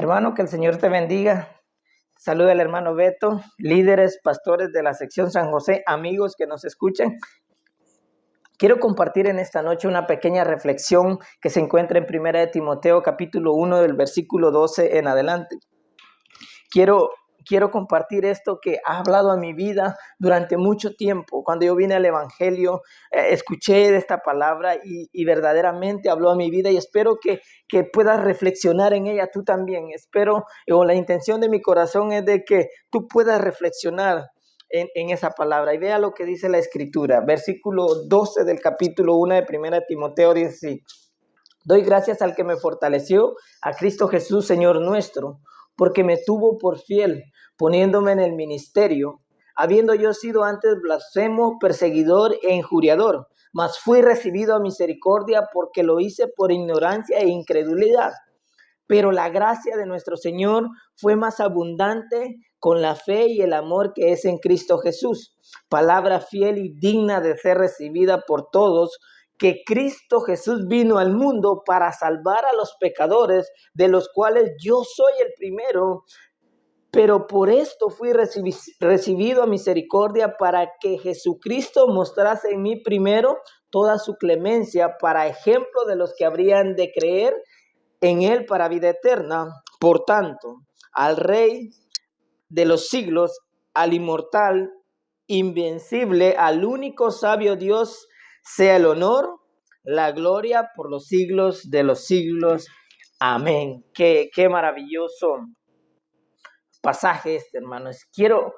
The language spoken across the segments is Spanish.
Hermano, que el Señor te bendiga. Saluda al hermano Beto, líderes, pastores de la sección San José, amigos que nos escuchan. Quiero compartir en esta noche una pequeña reflexión que se encuentra en 1 de Timoteo, capítulo 1, del versículo 12 en adelante. Quiero compartir esto que ha hablado a mi vida durante mucho tiempo. Cuando yo vine al Evangelio, escuché de esta palabra y verdaderamente habló a mi vida, y espero que puedas reflexionar en ella tú también. La intención de mi corazón es de que tú puedas reflexionar en esa palabra. Y vea lo que dice la Escritura. Versículo 12 del capítulo 1 de 1 de Timoteo dice así: Doy gracias al que me fortaleció, a Cristo Jesús, Señor nuestro, porque me tuvo por fiel, poniéndome en el ministerio, habiendo yo sido antes blasfemo, perseguidor e injuriador, mas fui recibido a misericordia porque lo hice por ignorancia e incredulidad. Pero la gracia de nuestro Señor fue más abundante con la fe y el amor que es en Cristo Jesús. Palabra fiel y digna de ser recibida por todos, que Cristo Jesús vino al mundo para salvar a los pecadores, de los cuales yo soy el primero. Pero por esto fui recibido a misericordia, para que Jesucristo mostrase en mí primero toda su clemencia, para ejemplo de los que habrían de creer en él para vida eterna. Por tanto, al Rey de los siglos, al inmortal, invencible, al único sabio Dios, sea el honor, la gloria por los siglos de los siglos. Amén. Qué maravilloso pasaje hermanos. Quiero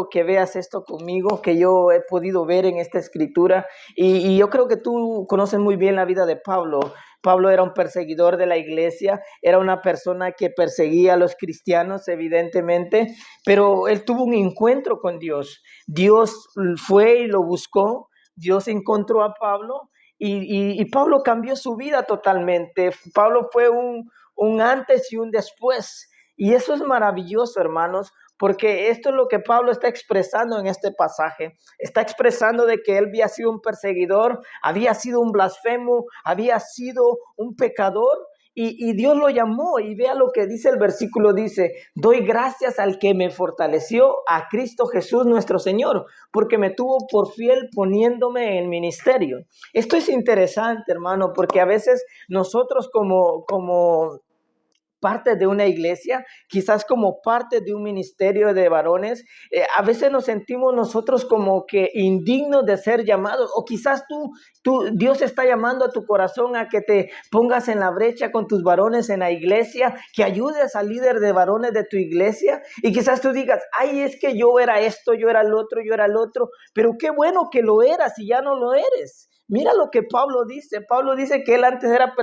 que veas esto conmigo, que yo he podido ver en esta escritura, y yo creo que tú conoces muy bien la vida de Pablo. Pablo era un perseguidor de la iglesia, era una persona que perseguía a los cristianos, evidentemente, pero él tuvo un encuentro con Dios. Dios fue y lo buscó, Dios encontró a Pablo, y Pablo cambió su vida totalmente. Pablo fue un antes y un después. Y eso es maravilloso, hermanos, porque esto es lo que Pablo está expresando en este pasaje. Está expresando de que él había sido un perseguidor, había sido un blasfemo, había sido un pecador, y Dios lo llamó. Y vea lo que dice el versículo, dice: doy gracias al que me fortaleció, a Cristo Jesús nuestro Señor, porque me tuvo por fiel poniéndome en ministerio. Esto es interesante, hermano, porque a veces nosotros como parte de una iglesia, quizás como parte de un ministerio de varones, a veces nos sentimos nosotros como que indignos de ser llamados, o quizás Dios está llamando a tu corazón a que te pongas en la brecha con tus varones en la iglesia, que ayudes al líder de varones de tu iglesia, y quizás tú digas: ay, es que yo era esto, yo era el otro, pero qué bueno que lo eras y ya no lo eres. Mira lo que Pablo dice que él antes era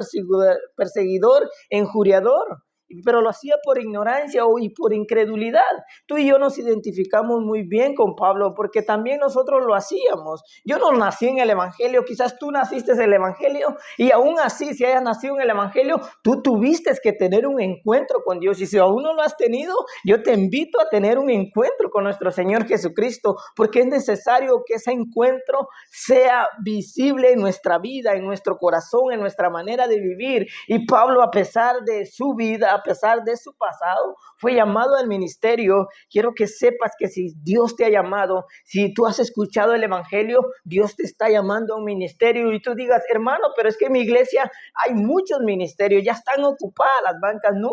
perseguidor, injuriador, pero lo hacía por ignorancia y por incredulidad. Tú y yo nos identificamos muy bien con Pablo, porque también nosotros lo hacíamos. Yo no nací en el Evangelio, quizás tú naciste en el Evangelio, y aún así, si hayas nacido en el Evangelio, tú tuviste que tener un encuentro con Dios, y si aún no lo has tenido, yo te invito a tener un encuentro con nuestro Señor Jesucristo, porque es necesario que ese encuentro sea visible en nuestra vida, en nuestro corazón, en nuestra manera de vivir. Y Pablo, a pesar de su vida, a pesar de su pasado, fue llamado al ministerio. Quiero que sepas que si Dios te ha llamado, si tú has escuchado el Evangelio, Dios te está llamando a un ministerio, y tú digas: hermano, pero es que en mi iglesia hay muchos ministerios, ya están ocupadas las bancas. No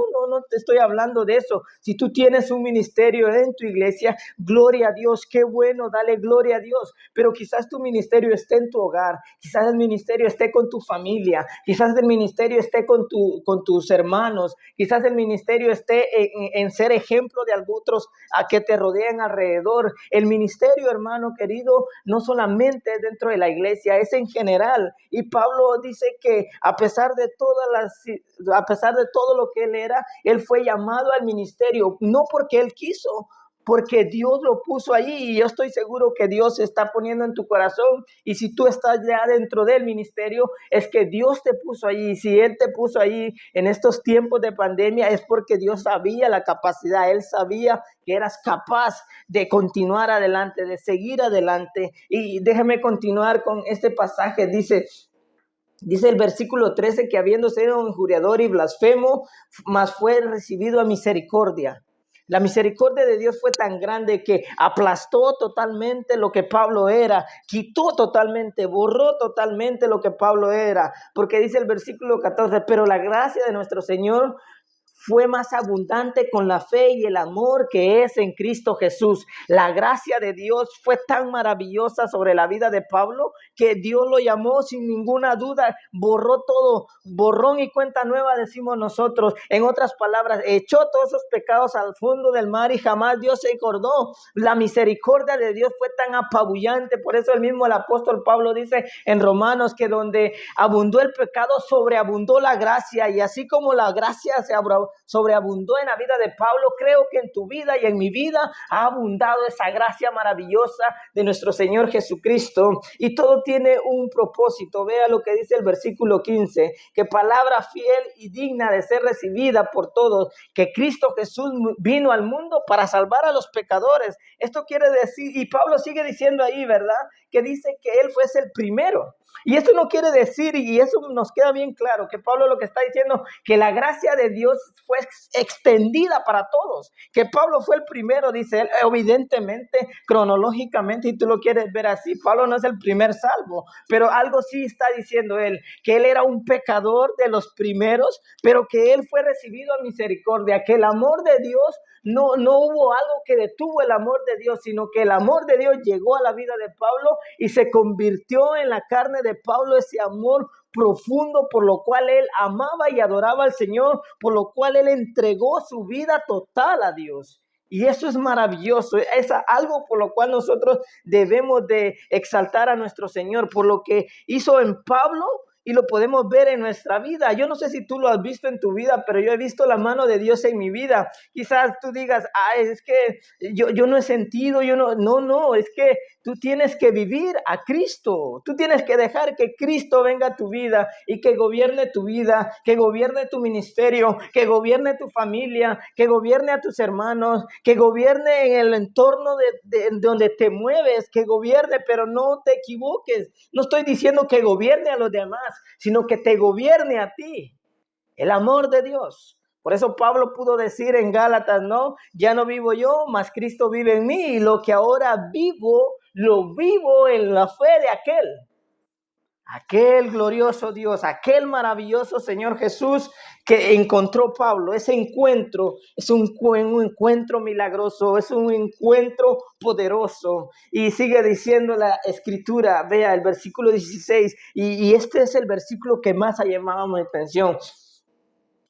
te estoy hablando de eso. Si tú tienes un ministerio en tu iglesia, gloria a Dios, qué bueno, dale gloria a Dios. Pero quizás tu ministerio esté en tu hogar, quizás el ministerio esté con tu familia, quizás el ministerio esté con tus hermanos, quizás el ministerio esté en ser ejemplo de otros a que te rodean alrededor. El ministerio, hermano querido, no solamente dentro de la iglesia, es en general. Y Pablo dice que a pesar de todo lo que él era, él fue llamado al ministerio, no porque él quiso, porque Dios lo puso allí. Y yo estoy seguro que Dios se está poniendo en tu corazón, y si tú estás ya dentro del ministerio, es que Dios te puso allí. Y si Él te puso allí en estos tiempos de pandemia, es porque Dios sabía la capacidad, Él sabía que eras capaz de continuar adelante, de seguir adelante. Y déjame continuar con este pasaje. Dice: Dice el versículo 13 que habiendo sido injuriador y blasfemo, mas fue recibido a misericordia. La misericordia de Dios fue tan grande que aplastó totalmente lo que Pablo era, quitó totalmente, borró totalmente lo que Pablo era, porque dice el versículo 14, pero la gracia de nuestro Señor fue más abundante con la fe y el amor que es en Cristo Jesús. La gracia de Dios fue tan maravillosa sobre la vida de Pablo que Dios lo llamó sin ninguna duda, borró todo, borrón y cuenta nueva decimos nosotros. En otras palabras, echó todos esos pecados al fondo del mar y jamás Dios se acordó. La misericordia de Dios fue tan apabullante, por eso el apóstol Pablo dice en Romanos que donde abundó el pecado, sobreabundó la gracia, y así como la gracia sobreabundó en la vida de Pablo, creo que en tu vida y en mi vida ha abundado esa gracia maravillosa de nuestro Señor Jesucristo, y todo tiene un propósito. Vea lo que dice el versículo 15, que palabra fiel y digna de ser recibida por todos, que Cristo Jesús vino al mundo para salvar a los pecadores. Esto quiere decir, y Pablo sigue diciendo ahí, ¿verdad? Que dice que él fuese el primero. Y esto no quiere decir, y eso nos queda bien claro, que Pablo lo que está diciendo, que la gracia de Dios fue extendida para todos, que Pablo fue el primero, dice él, evidentemente, cronológicamente, y tú lo quieres ver así, Pablo no es el primer salvo, pero algo sí está diciendo él, que él era un pecador de los primeros, pero que él fue recibido a misericordia, que el amor de Dios no hubo algo que detuvo el amor de Dios, sino que el amor de Dios llegó a la vida de Pablo y se convirtió en la carne de Pablo ese amor profundo por lo cual él amaba y adoraba al Señor, por lo cual él entregó su vida total a Dios. Y eso es maravilloso, es algo por lo cual nosotros debemos de exaltar a nuestro Señor, por lo que hizo en Pablo. Y lo podemos ver en nuestra vida. Yo no sé si tú lo has visto en tu vida, pero yo he visto la mano de Dios en mi vida. Quizás tú digas, es que yo no he sentido, no, es que tú tienes que vivir a Cristo. Tú tienes que dejar que Cristo venga a tu vida y que gobierne tu vida, que gobierne tu ministerio, que gobierne tu familia, que gobierne a tus hermanos, que gobierne en el entorno de donde te mueves, que gobierne, pero no te equivoques. No estoy diciendo que gobierne a los demás, sino que te gobierne a ti, el amor de Dios. Por eso Pablo pudo decir en Gálatas, no, ya no vivo yo, mas Cristo vive en mí, y lo que ahora vivo, lo vivo en la fe de aquel glorioso Dios, aquel maravilloso Señor Jesús que encontró Pablo. Ese encuentro es un encuentro milagroso, es un encuentro poderoso. Y sigue diciendo la Escritura, vea el versículo 16, y este es el versículo que más ha llamado mi atención.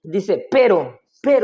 Dice, pero,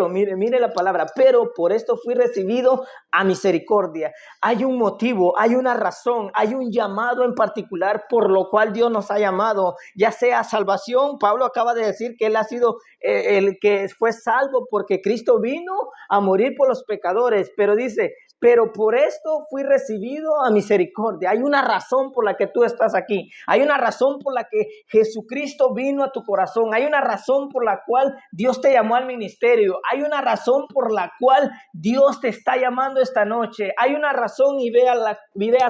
mire la palabra, pero por esto fui recibido a misericordia. Hay un motivo, hay una razón, hay un llamado en particular por lo cual Dios nos ha llamado, ya sea salvación. Pablo acaba de decir que él ha sido el que fue salvo porque Cristo vino a morir por los pecadores, pero dice, pero por esto fui recibido a misericordia. Hay una razón por la que tú estás aquí. Hay una razón por la que Jesucristo vino a tu corazón. Hay una razón por la cual Dios te llamó al ministerio. Hay una razón por la cual Dios te está llamando esta noche. Hay una razón, y vea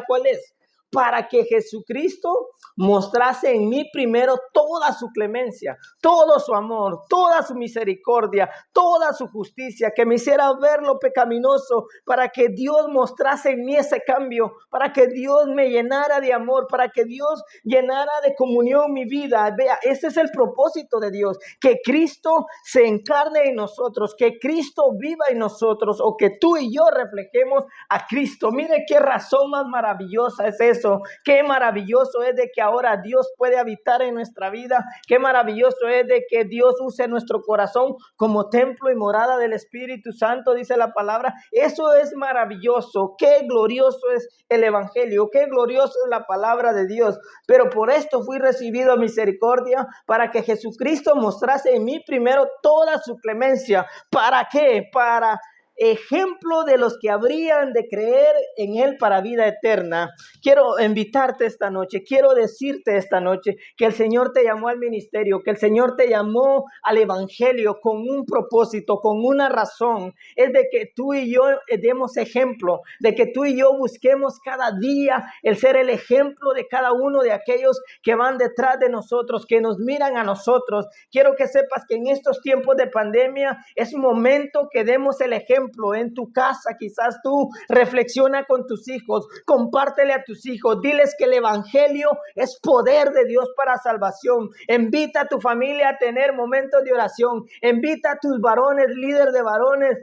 cuál es. Para que Jesucristo mostrase en mí primero toda su clemencia, todo su amor, toda su misericordia, toda su justicia, que me hiciera ver lo pecaminoso, para que Dios mostrase en mí ese cambio, para que Dios me llenara de amor, para que Dios llenara de comunión mi vida. Vea, ese es el propósito de Dios, que Cristo se encarne en nosotros, que Cristo viva en nosotros, o que tú y yo reflejemos a Cristo. Mire qué razón más maravillosa es eso. Qué maravilloso es de que ahora Dios puede habitar en nuestra vida. Qué maravilloso es de que Dios use nuestro corazón como templo y morada del Espíritu Santo, dice la palabra. Eso es maravilloso. Qué glorioso es el Evangelio. Qué glorioso es la palabra de Dios. Pero por esto fui recibido a misericordia, para que Jesucristo mostrase en mí primero toda su clemencia. ¿Para qué? Para ejemplo de los que habrían de creer en Él para vida eterna. Quiero invitarte esta noche, quiero decirte esta noche que el Señor te llamó al ministerio, que el Señor te llamó al evangelio con un propósito, con una razón. Es de que tú y yo demos ejemplo, de que tú y yo busquemos cada día el ser el ejemplo de cada uno de aquellos que van detrás de nosotros, que nos miran a nosotros. Quiero que sepas que en estos tiempos de pandemia es un momento que demos el ejemplo en tu casa. Quizás tú reflexiona con tus hijos, compártele a tus hijos, diles que el evangelio es poder de Dios para salvación. Invita a tu familia a tener momentos de oración, invita a tus varones, líder de varones,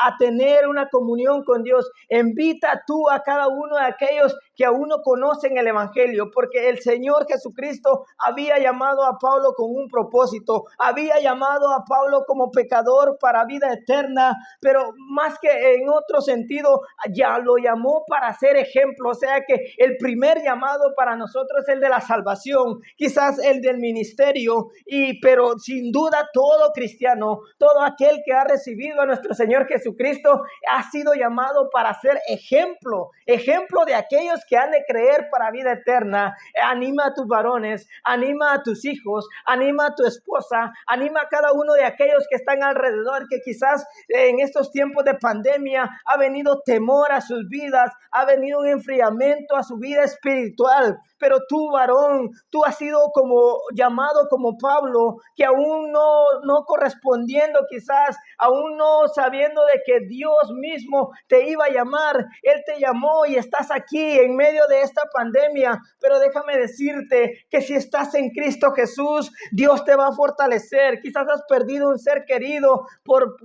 a tener una comunión con Dios. Invita tú a cada uno de aquellos que aún no conocen el evangelio, porque el Señor Jesucristo había llamado a Pablo con un propósito, había llamado a Pablo como pecador para vida eterna, pero más que en otro sentido, ya lo llamó para ser ejemplo. O sea que el primer llamado para nosotros es el de la salvación, quizás el del ministerio, pero sin duda todo cristiano, todo aquel que ha recibido a nuestro Señor Jesucristo ha sido llamado para ser ejemplo de aquellos que han de creer para vida eterna. Anima a tus varones, anima a tus hijos, anima a tu esposa, anima a cada uno de aquellos que están alrededor, que quizás en estos tiempos de pandemia ha venido temor a sus vidas, ha venido un enfriamiento a su vida espiritual. Pero tú, varón, tú has sido como llamado como Pablo, que aún no correspondiendo, quizás aún no sabiendo de que Dios mismo te iba a llamar, Él te llamó y estás aquí en medio de esta pandemia. Pero déjame decirte que si estás en Cristo Jesús, Dios te va a fortalecer. Quizás has perdido un ser querido por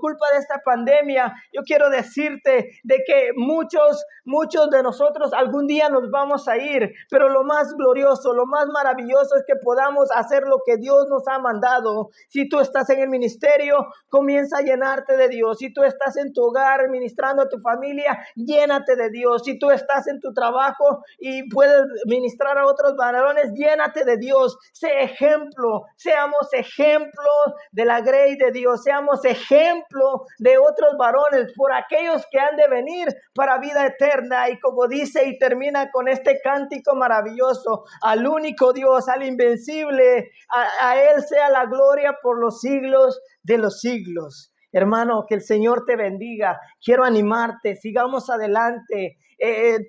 culpa de esta pandemia. Yo quiero decirte de que muchos de nosotros algún día nos vamos a ir, pero lo más glorioso, lo más maravilloso es que podamos hacer lo que Dios nos ha mandado. Si tú estás en el ministerio, comienza a llenarte de Dios. Si tú estás en tu hogar ministrando a tu familia, llénate de Dios. Si tú estás en tu trabajo y puedes ministrar a otros varones, llénate de Dios. Sé ejemplo, seamos ejemplos de la grey de Dios, seamos ejemplo de otros varones por aquellos que han de venir para vida eterna. Y como dice y termina con este cántico maravilloso, al único Dios, al invencible, a Él sea la gloria por los siglos de los siglos. Hermano, que el Señor te bendiga. Quiero animarte, sigamos adelante.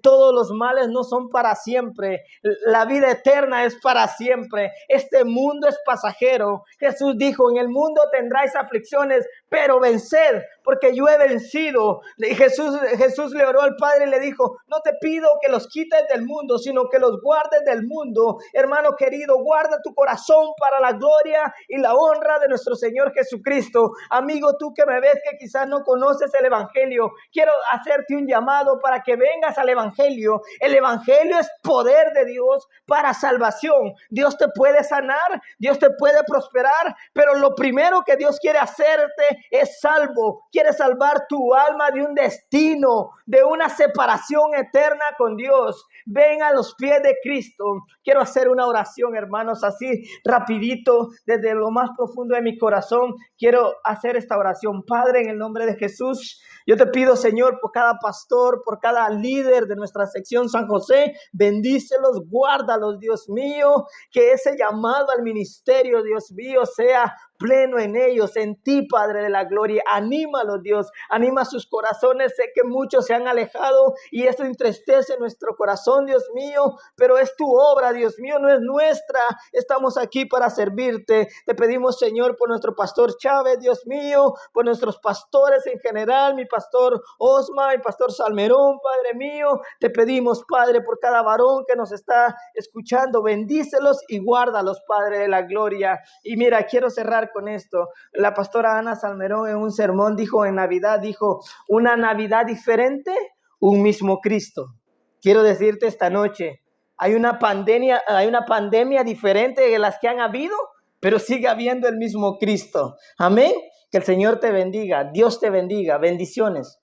Todos los males no son para siempre. La vida eterna es para siempre. Este mundo es pasajero. Jesús dijo, en el mundo tendráis aflicciones, pero venced, porque yo he vencido. Jesús le oró al Padre y le dijo, no te pido que los quites del mundo, sino que los guardes del mundo. Hermano querido, guarda tu corazón para la gloria y la honra de nuestro Señor Jesucristo. Amigo, tú que me ves que quizás no conoces el evangelio, quiero hacerte un llamado para que vengas al evangelio. El evangelio es poder de Dios para salvación. Dios te puede sanar, Dios te puede prosperar, pero lo primero que Dios quiere hacerte es salvo. Quiere salvar tu alma de un destino, de una separación eterna con Dios. Ven a los pies de Cristo. Quiero hacer una oración, hermanos, así rapidito, desde lo más profundo de mi corazón. Quiero hacer esta oración. Padre, en el nombre de Jesús, yo te pido, Señor, por cada pastor, por cada líder de nuestra sección San José, bendícelos, guárdalos, Dios mío, que ese llamado al ministerio, Dios mío, sea pleno en ellos, en ti, Padre de la gloria. Anímalos, Dios, anima sus corazones. Sé que muchos se han alejado y eso entristece nuestro corazón, Dios mío, pero es tu obra, Dios mío, no es nuestra. Estamos aquí para servirte. Te pedimos, Señor, por nuestro pastor Chávez, Dios mío, por nuestros pastores en general, mi pastor Osma, mi pastor Salmerón, Padre mío. Te pedimos, Padre, por cada varón que nos está escuchando, bendícelos y guárdalos, Padre de la gloria. Y mira, quiero cerrar con esto. La pastora Ana Salmerón en un sermón dijo en Navidad, dijo, una Navidad diferente, un mismo Cristo. Quiero decirte esta noche, hay una pandemia diferente de las que han habido, pero sigue habiendo el mismo Cristo. Amén. Que el Señor te bendiga, Dios te bendiga, bendiciones.